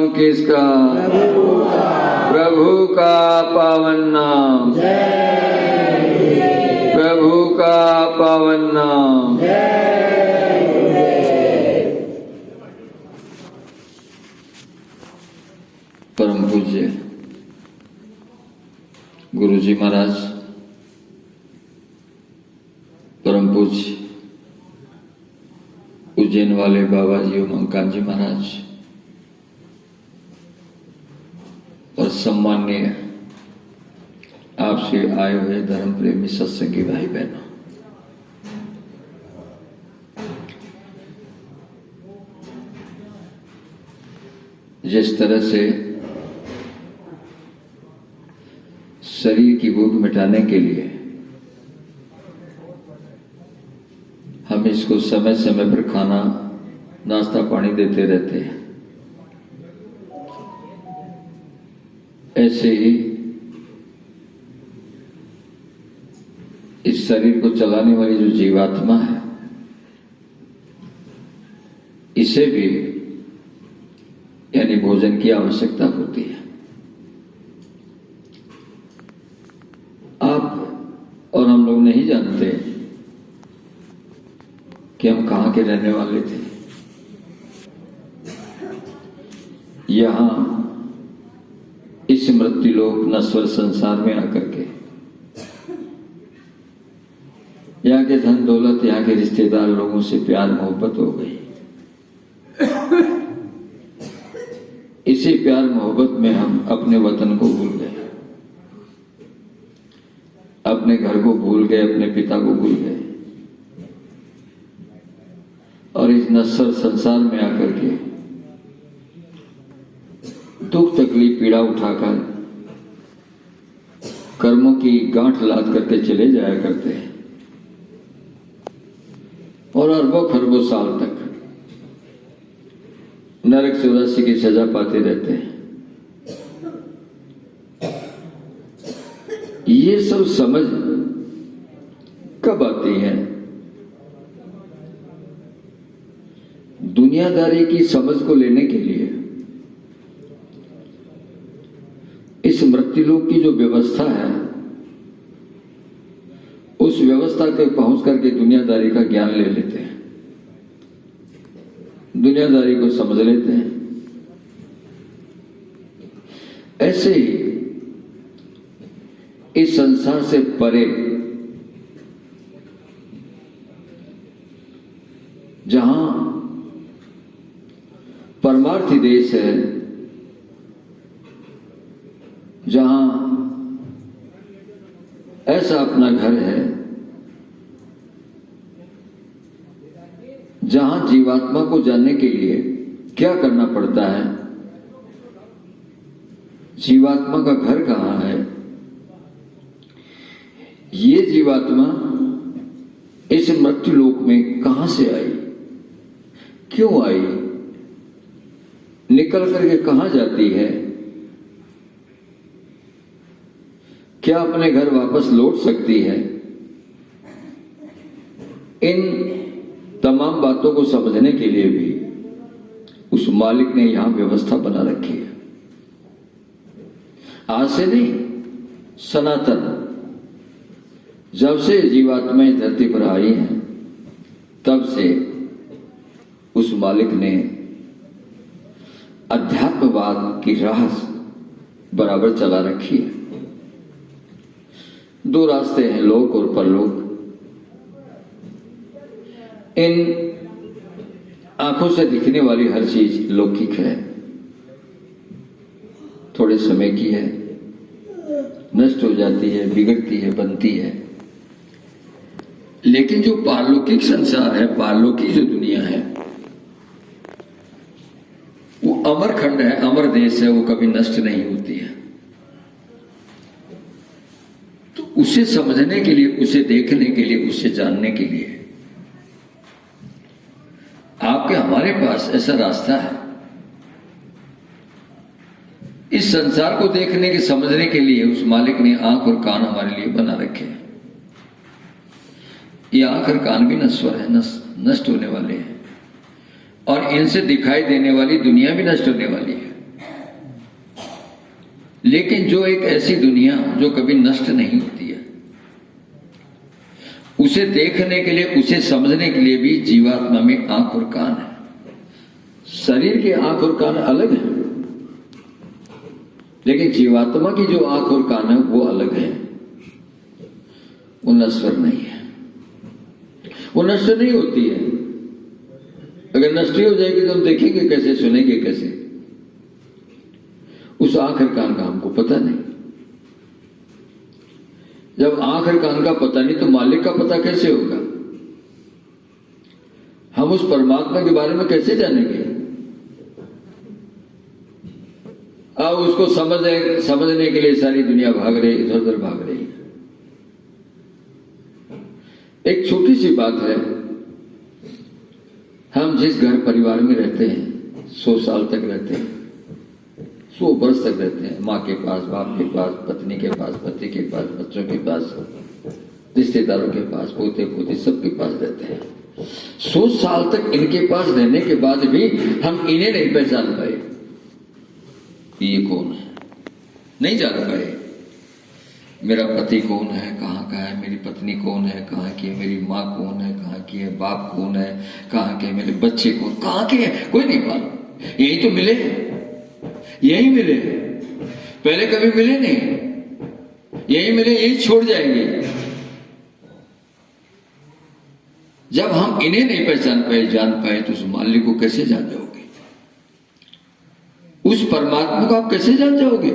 नाम किसका? प्रभु का पावन नाम, प्रभु का पावन नाम। परम पूज्य गुरु जी महाराज, परम पूज्य उज्जैन वाले बाबा जी ओमकान जी महाराज और सम्मान्य आपसे आए हुए धर्म प्रेमी सत्संगी भाई बहनों, जिस तरह से शरीर की भूख मिटाने के लिए हम इसको समय समय पर खाना नाश्ता पानी देते रहते हैं, ऐसे ही इस शरीर को चलाने वाली जो जीवात्मा है, इसे भी यानी भोजन की आवश्यकता होती है। आप और हम लोग नहीं जानते कि हम कहां के रहने वाले थे। यहां इस मृत्युलोक नश्वर संसार में आकर के यहाँ के धन दौलत, यहाँ के रिश्तेदार लोगों से प्यार मोहब्बत हो गई। इसी प्यार मोहब्बत में हम अपने वतन को भूल गए, अपने घर को भूल गए, अपने पिता को भूल गए और इस नश्वर संसार में आकर के दुख तकलीफ पीड़ा उठाकर कर्मों की गांठ लाद करके चले जाया करते हैं और अरबों खरबों साल तक नरक चौरासी की सजा पाते रहते हैं। ये सब समझ कब आती है? दुनियादारी की समझ को लेने के लिए इस मृत्युलोक की जो व्यवस्था है, उस व्यवस्था के पहुंच करके दुनियादारी का ज्ञान ले लेते हैं, दुनियादारी को समझ लेते हैं। ऐसे ही इस संसार से परे जहां परमार्थी देश है, जहां ऐसा अपना घर है जहां जीवात्मा को जानने के लिए क्या करना पड़ता है, जीवात्मा का घर कहां है, ये जीवात्मा इस मृत्युलोक में कहां से आई, क्यों आई, निकल करके कहां जाती है, क्या अपने घर वापस लौट सकती है, इन तमाम बातों को समझने के लिए भी उस मालिक ने यहां व्यवस्था बना रखी है। आज से नहीं, सनातन जब से जीवात्मा इस धरती पर आई है, तब से उस मालिक ने अध्यात्मवाद की राह बराबर चला रखी है। दो रास्ते हैं, लोक और परलोक। इन आंखों से दिखने वाली हर चीज लौकिक है, थोड़े समय की है, नष्ट हो जाती है, बिगड़ती है, बनती है। लेकिन जो पारलौकिक संसार है, पारलौकिक जो दुनिया है, वो अमर खंड है, अमर देश है, वो कभी नष्ट नहीं होती है। तो उसे समझने के लिए, उसे देखने के लिए, उसे जानने के लिए आपके हमारे पास ऐसा रास्ता है। इस संसार को देखने के, समझने के लिए उस मालिक ने आंख और कान हमारे लिए बना रखे हैं। ये आंख और कान भी नश्वर है, नष्ट होने वाले हैं, और इनसे दिखाई देने वाली दुनिया भी नष्ट होने वाली है। लेकिन जो एक ऐसी दुनिया जो कभी नष्ट नहीं होती है, उसे देखने के लिए, उसे समझने के लिए भी जीवात्मा में आंख और कान है। शरीर के आंख और कान अलग है, लेकिन जीवात्मा की जो आंख और कान है वो अलग है, वो नश्वर नहीं है, वो नष्ट नहीं होती है। अगर नष्ट हो जाएगी तो हम देखेंगे कैसे, सुनेंगे कैसे? उस आंख और कान का हमको पता नहीं। जब आंख और कान का पता नहीं तो मालिक का पता कैसे होगा? हम उस परमात्मा के बारे में कैसे जानेंगे? अब उसको समझने के लिए सारी दुनिया भाग रही, इधर उधर भाग रही है। एक छोटी सी बात है, हम जिस घर परिवार में रहते हैं 100 साल तक रहते हैं, 100 वर्ष तक रहते हैं, माँ के पास, बाप के पास, पत्नी के पास, पति के पास, बच्चों के पास, रिश्तेदारों के पास, पोते पोती सबके पास रहते हैं। 100 साल तक इनके पास रहने के बाद भी हम इन्हें नहीं पहचान पाए। ये कौन है? नहीं जान पाए। मेरा पति कौन है, कहाँ का है, मेरी पत्नी कौन है, कहाँ की है, मेरी माँ कौन है, कहाँ की है, बाप कौन है, कहाँ के, मेरे बच्चे कौन, कहाँ के हैं, कोई नहीं मालूम। यही तो मिले, यही मिले, पहले कभी मिले नहीं, यही मिले, यही छोड़ जाएंगे। जब हम इन्हें नहीं पहचान पाए, जान पाए, तो उस मालिक को कैसे जान जाओगे? उस परमात्मा को आप कैसे जान जाओगे?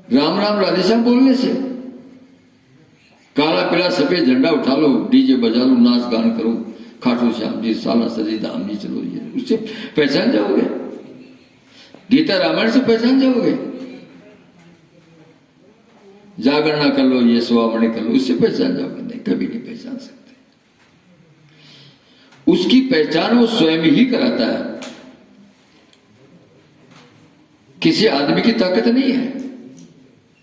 राम राम राधे श्याम बोलने से? काला पीला सफेद झंडा उठा लो, डीजे बजा लो, नाच गान करो, खाटू श्याम जी, साला सजी धाम जी चलो, ये उससे पहचान जाओगे? गीता रामायण से पहचान जाओगे? जागरणा कर लो, ये सुहामणी कर लो, उससे पहचान जाओगे? नहीं, कभी नहीं पहचान सकते। उसकी पहचान वो स्वयं ही कराता है। किसी आदमी की ताकत नहीं है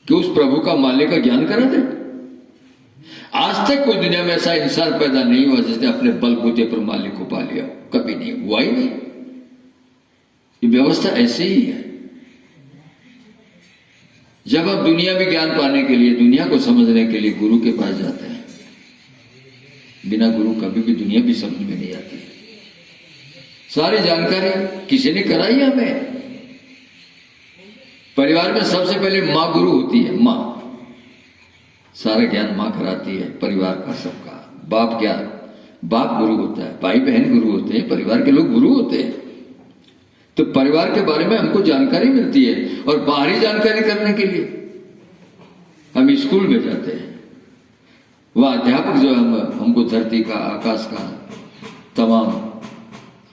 कि उस प्रभु का मालिक का ज्ञान करा दे। आज तक कोई दुनिया में ऐसा इंसान पैदा नहीं हुआ जिसने अपने बलबूते पर मालिक को पा लिया, कभी नहीं हुआ ही नहीं। ये व्यवस्था ऐसे ही है। जब आप दुनिया में ज्ञान पाने के लिए, दुनिया को समझने के लिए गुरु के पास जाते हैं, बिना गुरु कभी भी दुनिया भी समझ में नहीं आती। सारी जानकारी किसी ने कराई हमें। परिवार में सबसे पहले माँ गुरु होती है, माँ। सारा ज्ञान माँ कराती है, परिवार का, सबका। बाप ज्ञान, बाप गुरु होता है, भाई बहन गुरु होते हैं, परिवार के लोग गुरु होते हैं। तो परिवार के बारे में हमको जानकारी मिलती है। और बाहरी जानकारी करने के लिए हम स्कूल में जाते हैं। वह अध्यापक जो है हमको धरती का, आकाश का, तमाम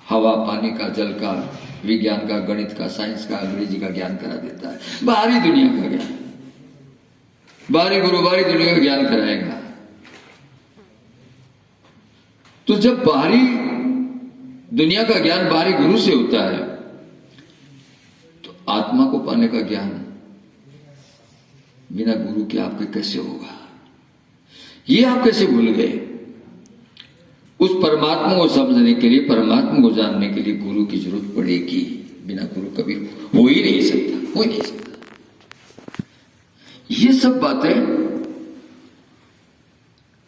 हवा पानी का, जल का, विज्ञान का, गणित का, साइंस का, अंग्रेजी का ज्ञान करा देता है। बाहरी दुनिया का ज्ञान, बाहरी गुरु बाहरी दुनिया का ज्ञान कराएगा। तो जब बाहरी दुनिया का ज्ञान बाहरी गुरु से होता है, तो आत्मा को पाने का ज्ञान बिना गुरु के आपके कैसे होगा? ये आप कैसे भूल गए? उस परमात्मा को समझने के लिए, परमात्मा को जानने के लिए गुरु की जरूरत पड़ेगी। बिना गुरु कभी हो ही नहीं सकता, हो ही नहीं सकता। ये सब बातें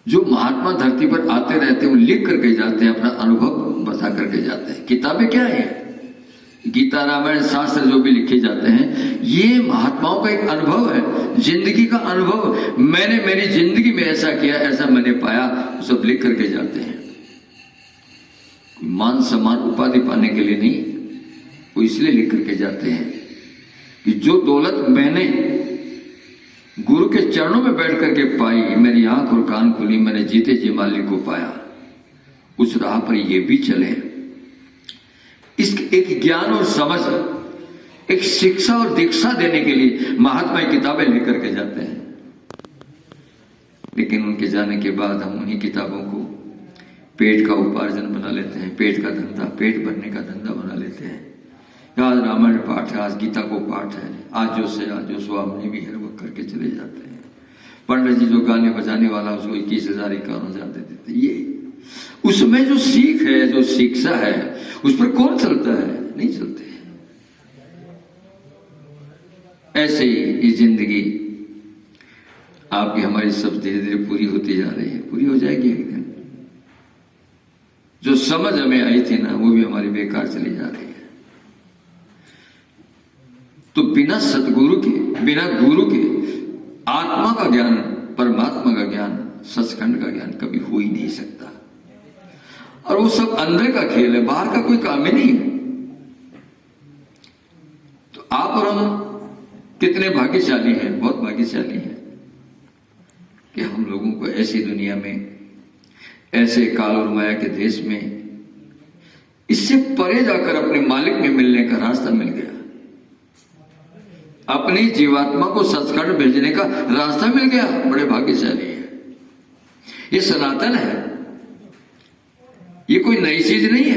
जो महात्मा धरती पर आते रहते हैं, वो लिख करके जाते हैं, अपना अनुभव बता करके जाते हैं। किताबें क्या है? गीता, रामायण, शास्त्र जो भी लिखे जाते हैं, ये महात्माओं का एक अनुभव है, जिंदगी का अनुभव। मैंने मेरी जिंदगी में ऐसा किया, ऐसा मैंने पाया, सब लिख करके जाते हैं। मान सम्मान उपाधि पाने के लिए नहीं, वो इसलिए लिख करके जाते हैं कि जो दौलत मैंने गुरु के चरणों में बैठ करके पाई, मेरी आंख और कान खुली, मैंने जीते जी मालिक को पाया, उस राह पर ये भी चले। इसके एक ज्ञान और समझ, एक शिक्षा और दीक्षा देने के लिए महात्मा किताबें लेकर के जाते हैं। लेकिन उनके जाने के बाद हम उन्हीं किताबों को पेट का उपार्जन बना लेते हैं, पेट का धंधा, पेट भरने का धंधा बना लेते हैं। आज रामायण पाठ है, आज गीता को पाठ है, आज जो स्वामी भी हर वक्त करके चले जाते हैं। पंडित जी जो गाने बजाने वाला, उसको 21,000 51,000 दे देते। ये उसमें जो सीख है, जो शिक्षा है, उस पर कौन चलता है? नहीं चलते। ऐसे ही ये जिंदगी आपकी हमारी सब धीरे धीरे पूरी होती जा रही है, पूरी हो जाएगी एक दिन। जो समझ हमें आई थी ना, वो भी हमारी बेकार चली जा रही है। तो बिना सतगुरु के, बिना गुरु के आत्मा का ज्ञान, परमात्मा का ज्ञान, सचखंड का ज्ञान कभी हो ही नहीं सकता। और वो सब अंदर का खेल है, बाहर का कोई काम ही नहीं है। तो आप और हम कितने भाग्यशाली हैं, बहुत भाग्यशाली हैं कि हम लोगों को ऐसी दुनिया में, ऐसे काल और माया के देश में, इससे परे जाकर अपने मालिक में मिलने का रास्ता मिल गया। अपनी जीवात्मा को सचखंड भेजने का रास्ता मिल गया। बड़े भाग्यशाली है। ये सनातन है, ये कोई नई चीज नहीं है।